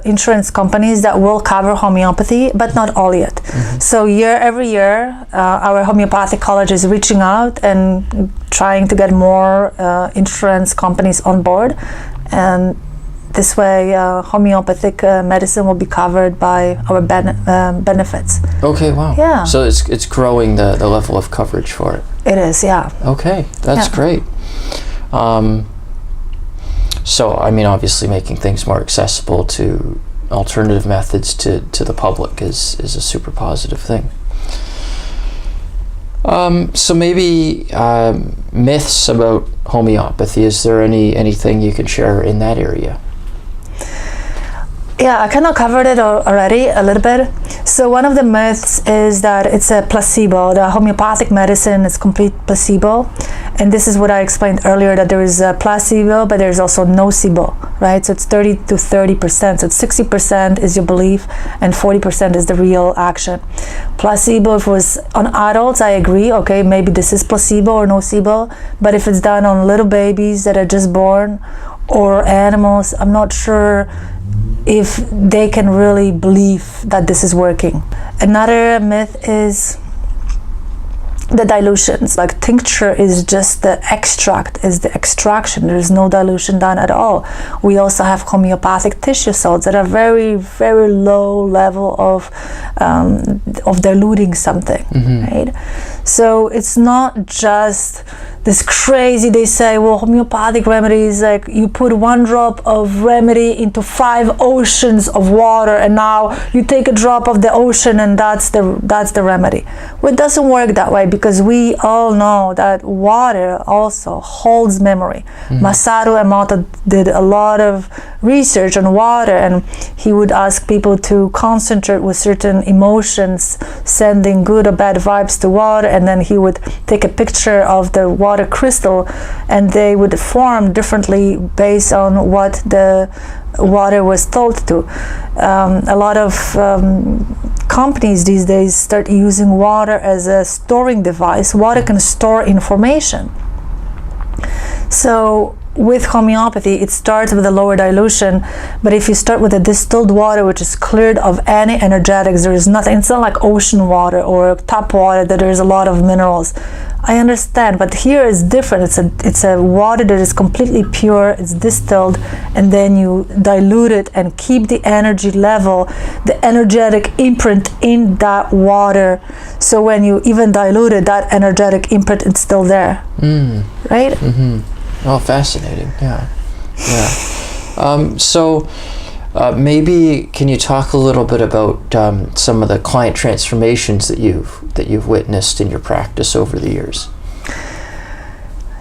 insurance companies that will cover homeopathy, but not all yet. So every year, our homeopathic college is reaching out and trying to get more insurance companies on board. And this way, homeopathic medicine will be covered by our benefits. Okay, wow. Yeah. So it's growing the level of coverage for it. It is, yeah. Okay, that's great. So, I mean, obviously making things more accessible to alternative methods to the public is a super positive thing. So maybe myths about homeopathy. Is there anything you can share in that area? Yeah, I kind of covered it already a little bit. So one of the myths is that it's a placebo. The homeopathic medicine is complete placebo. And this is what I explained earlier, that there is a placebo, but there's also nocebo, right? So it's 30 to 30%. So it's 60% is your belief and 40% is the real action. Placebo, if it was on adults, I agree. Okay, maybe this is placebo or nocebo. But if it's done on little babies that are just born or animals, I'm not sure if they can really believe that this is working. Another myth is the dilutions. Like tincture is just the extract, is the extraction. There is no dilution done at all. We also have homeopathic tissue salts that are very, very low level of diluting something, right? So it's not just this crazy, they say, well, homeopathic remedies, like you put 1 drop of remedy into 5 oceans of water, and now you take a drop of the ocean and that's the remedy. Well, it doesn't work that way, because we all know that water also holds memory. Masaru Emoto did a lot of research on water, and he would ask people to concentrate with certain emotions, sending good or bad vibes to water, and then he would take a picture of the water crystal, and they would form differently based on what the water was told to. A lot of companies these days start using water as a storing device. Water can store information. So with homeopathy, it starts with a lower dilution, but if you start with a distilled water which is cleared of any energetics, there is nothing. It's not like ocean water or tap water that there's a lot of minerals. I understand, but here is different. It's a water that is completely pure. It's distilled, and then you dilute it and keep the energy level, the energetic imprint in that water. So when you even dilute it, that energetic imprint is still there, right? Oh, fascinating. Yeah. So maybe can you talk a little bit about some of the client transformations that you've witnessed in your practice over the years?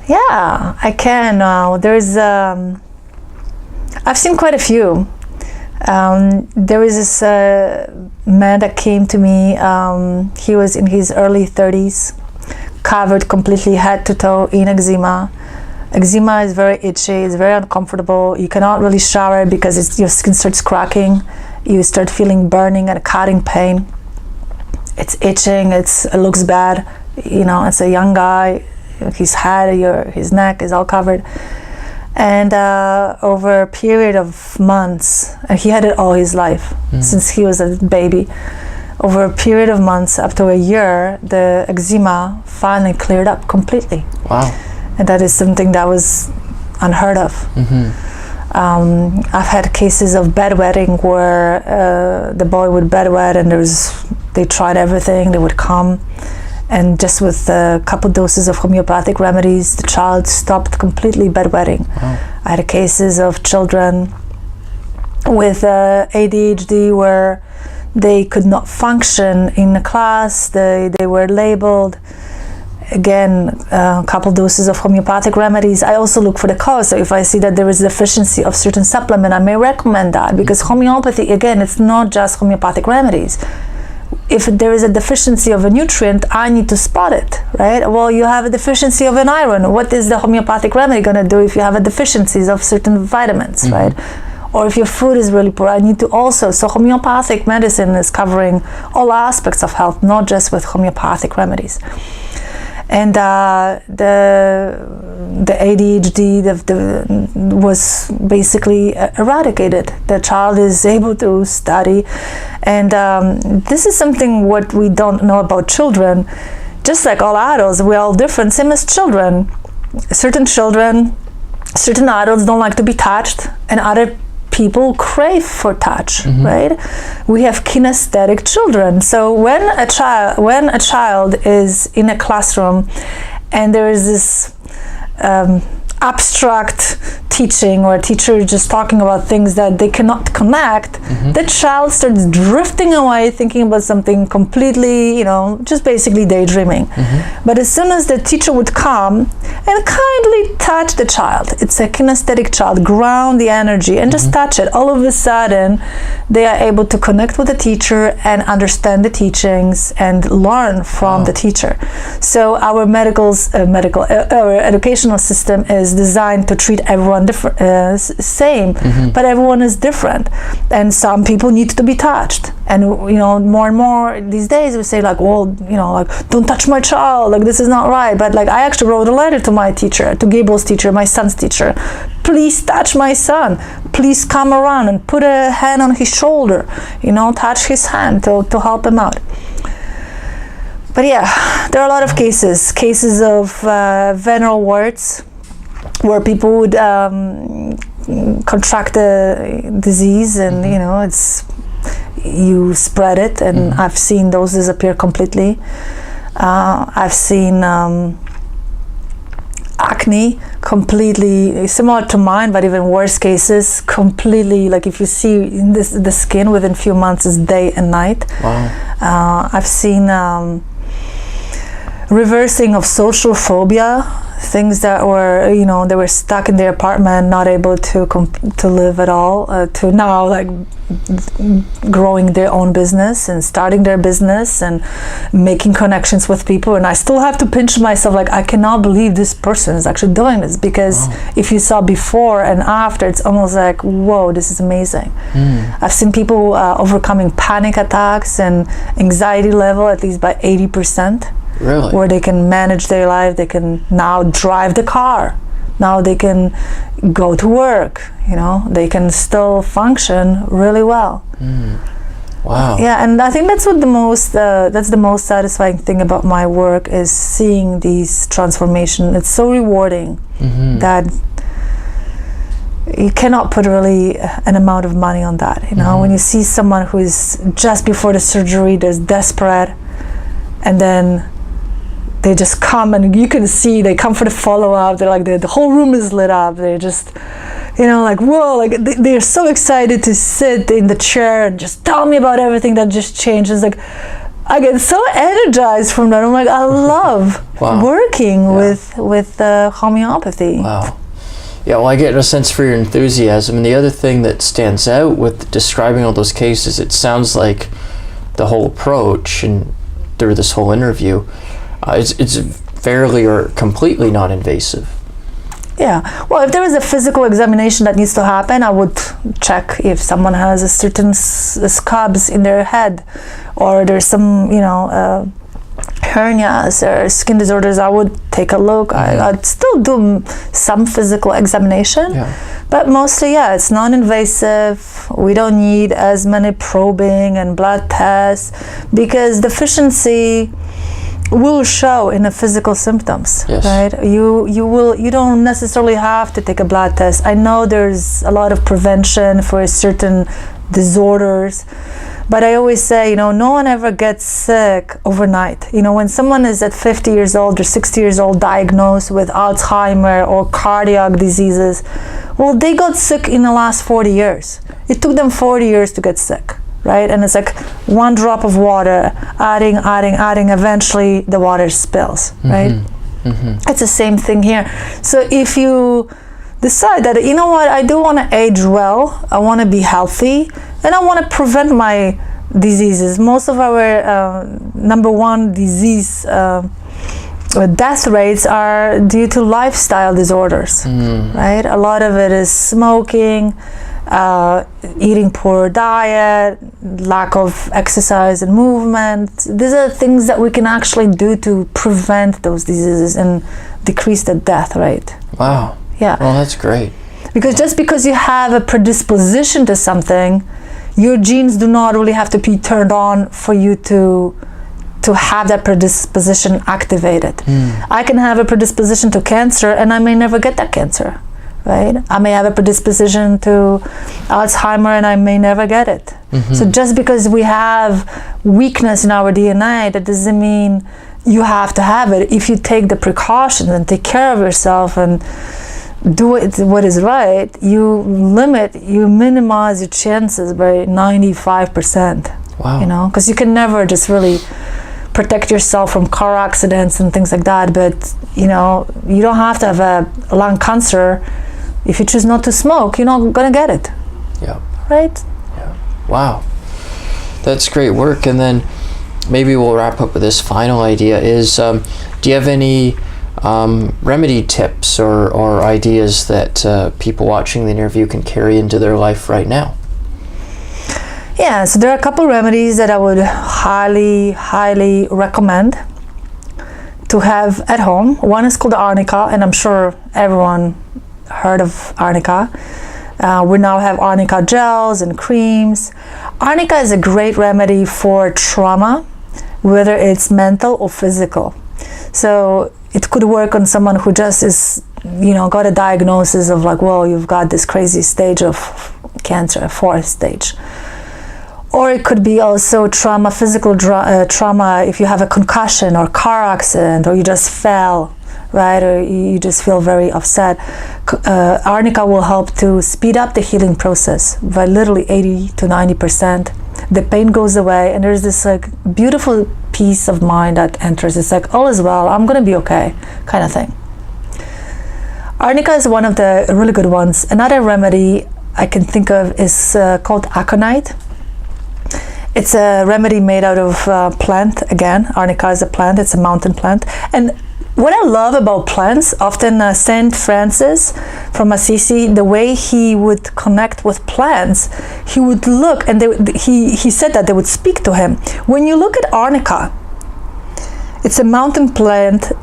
Yeah, I can. There's I've seen quite a few. There was this man that came to me. He was in his early 30s, covered completely head to toe in eczema. Eczema is very itchy, it's very uncomfortable. You cannot really shower because your skin starts cracking. You start feeling burning and cutting pain. It's itching, it looks bad. You know, it's a young guy, his head, his neck is all covered. And over a period of months, and he had it all his life, since he was a baby. Over a period of months, up to a year, the eczema finally cleared up completely. Wow. And that is something that was unheard of. I've had cases of bedwetting where the boy would bedwet, and they tried everything, they would come, and just with a couple doses of homeopathic remedies, the child stopped completely bedwetting. Wow. I had cases of children with ADHD where they could not function in the class, they were labeled. Again, a couple doses of homeopathic remedies. I also look for the cause. So if I see that there is deficiency of certain supplement, I may recommend that, because homeopathy, again, it's not just homeopathic remedies. If there is a deficiency of a nutrient, I need to spot it, right? Well, you have a deficiency of an iron. What is the homeopathic remedy going to do if you have a deficiencies of certain vitamins, right? Or if your food is really poor, I need to also. So homeopathic medicine is covering all aspects of health, not just with homeopathic remedies. And the ADHD was basically eradicated. The child is able to study, and this is something what we don't know about children. Just like all adults, we're all different, same as children. Certain adults don't like to be touched, and other people crave for touch, right? We have kinesthetic children. So when a child is in a classroom and there is this abstract teaching, or a teacher just talking about things that they cannot connect, the child starts drifting away, thinking about something completely, just basically daydreaming. But as soon as the teacher would come and kindly touch the child, it's a kinesthetic child, ground the energy and just touch it, all of a sudden they are able to connect with the teacher and understand the teachings and learn from the teacher. So our our educational system is designed to treat everyone same, but everyone is different, and some people need to be touched. And more and more these days we say like, well, like, don't touch my child, like this is not right. But like, I actually wrote a letter to my teacher, to Gable's teacher, my son's teacher. Please touch my son. Please come around and put a hand on his shoulder, touch his hand to help him out. But yeah, there are a lot of cases of venereal warts, where people would contract the disease, and you spread it, and I've seen those disappear completely. I've seen acne completely similar to mine, but even worse cases, completely, like if you see the skin within a few months is day and night. Wow. I've seen reversing of social phobia, things that were, they were stuck in their apartment, not able to live at all, to now like growing their own business and starting their business and making connections with people. And I still have to pinch myself, like, I cannot believe this person is actually doing this, because if you saw before and after, it's almost like, whoa, this is amazing. I've seen people overcoming panic attacks and anxiety level at least by 80%. Really? Where they can manage their life, they can now drive the car, now they can go to work, they can still function really well. Wow. Yeah, and I think that's what that's the most satisfying thing about my work, is seeing these transformation. It's so rewarding that you cannot put really an amount of money on that. When you see someone who is just before the surgery, they're desperate, and then they just come, and you can see they come for the follow-up. They're like, the whole room is lit up. They're just, like, whoa, like they're so excited to sit in the chair and just tell me about everything that just changed. It's like, I get so energized from that. I'm like, I love working with homeopathy. Wow. Yeah, well, I get a sense for your enthusiasm. And the other thing that stands out with describing all those cases, it sounds like the whole approach, and through this whole interview, it's fairly or completely non-invasive. Yeah, well, if there is a physical examination that needs to happen, I would check if someone has a certain scabs in their head, or there's some, hernias or skin disorders. I would take a look. I'd still do some physical examination, but mostly, it's non-invasive. We don't need as many probing and blood tests, because deficiency will show in the physical symptoms, right? You don't necessarily have to take a blood test. I know there's a lot of prevention for certain disorders, but I always say, no one ever gets sick overnight. When someone is at 50 years old or 60 years old diagnosed with Alzheimer or cardiac diseases, well, they got sick in the last 40 years. It took them 40 years to get sick. Right? And it's like one drop of water, adding, eventually the water spills, right? It's the same thing here. So if you decide that, I do want to age well, I want to be healthy, and I want to prevent my diseases. Most of our number one disease death rates are due to lifestyle disorders, right? A lot of it is smoking, eating poor diet, lack of exercise and movement. These are things that we can actually do to prevent those diseases and decrease the death rate. Wow. Yeah. Well, that's great. Because just because you have a predisposition to something, your genes do not really have to be turned on for you to have that predisposition activated. I can have a predisposition to cancer, and I may never get that cancer. right? I may have a predisposition to Alzheimer and I may never get it. So just because we have weakness in our DNA, that doesn't mean you have to have it. If you take the precautions and take care of yourself and do what is right, you minimize your chances by 95%. Wow. You know, because you can never just really protect yourself from car accidents and things like that, but you know, you don't have to have a lung cancer. If you choose not to smoke, you're not gonna get it. Yeah. Right? Yeah. Wow. That's great work. And then maybe we'll wrap up with this final idea is, do you have any remedy tips or ideas that people watching the interview can carry into their life right now? Yeah, so there are a couple remedies that I would highly, highly recommend to have at home. One is called Arnica, and I'm sure everyone heard of Arnica. We now have Arnica gels and creams. Arnica is a great remedy for trauma, whether it's mental or physical. So it could work on someone who just is, you know, got a diagnosis of like, well, you've got this crazy stage of cancer, a 4th stage. Or it could be also trauma, physical trauma, if you have a concussion or car accident, or you just fell, right? Or you just feel very upset. Arnica will help to speed up the healing process by literally 80 to 90%. The pain goes away, and there's this like beautiful peace of mind that enters. It's like, all is well, I'm gonna be okay, kind of thing. Arnica is one of the really good ones. Another remedy I can think of is called aconite. It's a remedy made out of plant. Again, Arnica is a plant, it's a mountain plant. And what I love about plants, often Saint Francis from Assisi, the way he would connect with plants, he would look, and he said that they would speak to him. When you look at Arnica, it's a mountain plant,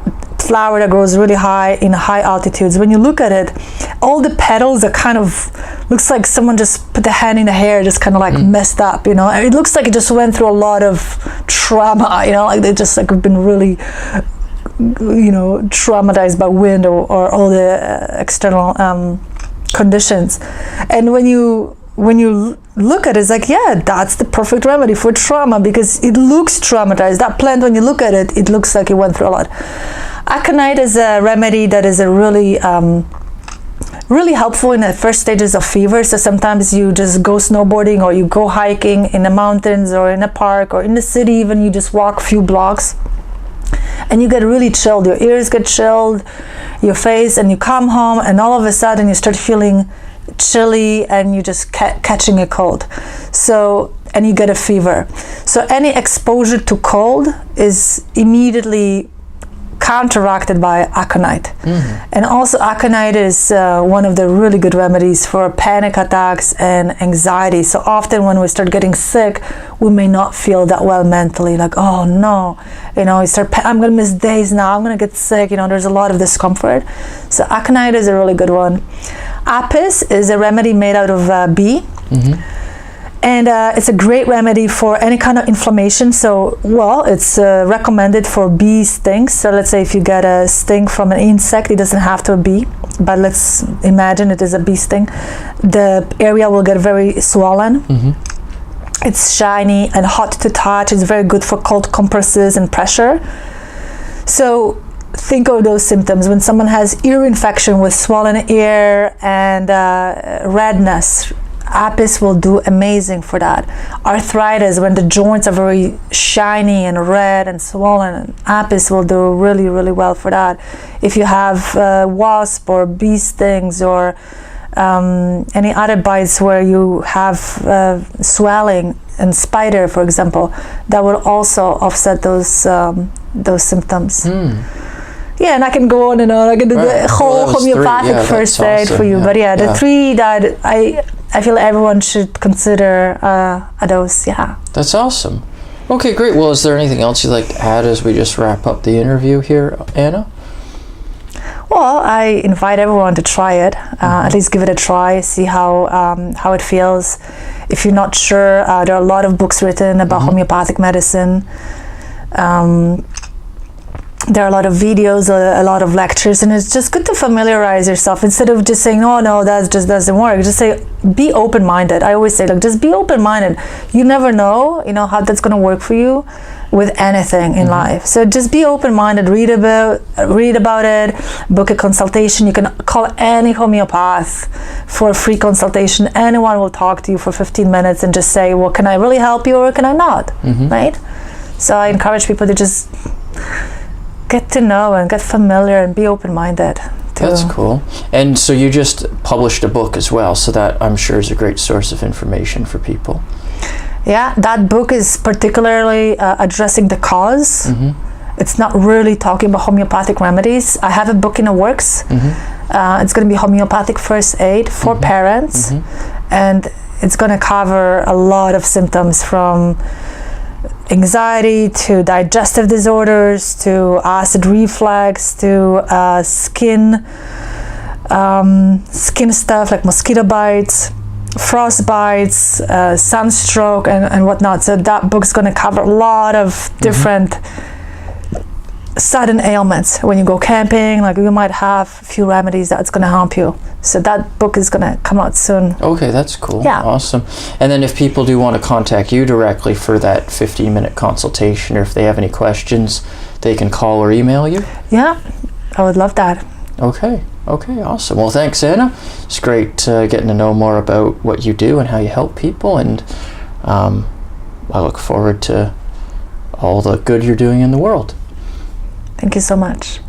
flower that grows really high in high altitudes. When you look at it, all the petals are kind of, looks like someone just put the hand in the hair, just kind of like messed up, you know. And it looks like it just went through a lot of trauma, you know, like they just like been really, you know, traumatized by wind or all the external conditions. And when you look at it, it's like, yeah, that's the perfect remedy for trauma, because it looks traumatized. That plant, when you look at it, it looks like it went through a lot. Aconite is a remedy that is a really really helpful in the first stages of fever. So sometimes you just go snowboarding, or you go hiking in the mountains or in a park or in the city, even you just walk a few blocks and you get really chilled. Your ears get chilled, your face, and you come home and all of a sudden you start feeling chilly and you just catching a cold. So, and you get a fever. So any exposure to cold is immediately counteracted by aconite. And also aconite is one of the really good remedies for panic attacks and anxiety. So often when we start getting sick, we may not feel that well mentally, like, oh no, you know, I'm gonna miss days now, I'm gonna get sick, you know, there's a lot of discomfort. So aconite is a really good one. Apis is a remedy made out of bee. And it's a great remedy for any kind of inflammation. So, well, it's recommended for bee stings. So let's say if you get a sting from an insect, it doesn't have to be, but let's imagine it is a bee sting. The area will get very swollen. It's shiny and hot to touch. It's very good for cold compresses and pressure. So think of those symptoms when someone has ear infection with swollen ear and redness. Apis will do amazing for that. Arthritis, when the joints are very shiny and red and swollen, Apis will do really, really well for that. If you have wasp or bee stings or any other bites where you have swelling and spider, for example, that will also offset those symptoms. Yeah, and I can go on and on. I can do the whole homeopathic first aid for you. But yeah, the three that I feel everyone should consider a dose. Yeah. That's awesome. Okay, great. Well, is there anything else you'd like to add as we just wrap up the interview here, Anna? Well, I invite everyone to try it. At least give it a try. See how it feels. If you're not sure, there are a lot of books written about homeopathic medicine. there are a lot of videos, a lot of lectures, and it's just good to familiarize yourself instead of just saying, oh no, that just doesn't work. Just say, be open-minded. I always say, like, just be open-minded. You never know, how that's going to work for you with anything in life. So just be open-minded, read about it, book a consultation. You can call any homeopath for a free consultation. Anyone will talk to you for 15 minutes and just say, well, can I really help you or can I not? Right? So I encourage people to just get to know and get familiar and be open-minded. That's cool. And so you just published a book as well, so that I'm sure is a great source of information for people. Yeah, that book is particularly addressing the cause. It's not really talking about homeopathic remedies. I have a book in the works. It's going to be homeopathic first aid for parents, and it's going to cover a lot of symptoms from anxiety to digestive disorders to acid reflux to skin stuff like mosquito bites, frost bites, sunstroke, and whatnot. So that book's going to cover a lot of different sudden ailments. When you go camping, like, you might have a few remedies that's going to help you. So that book is going to come out soon. Okay, that's cool. Yeah. Awesome. And then if people do want to contact you directly for that 15-minute consultation, or if they have any questions, they can call or email you? Yeah, I would love that. Okay, awesome. Well, thanks, Anna. It's great getting to know more about what you do and how you help people, and I look forward to all the good you're doing in the world. Thank you so much.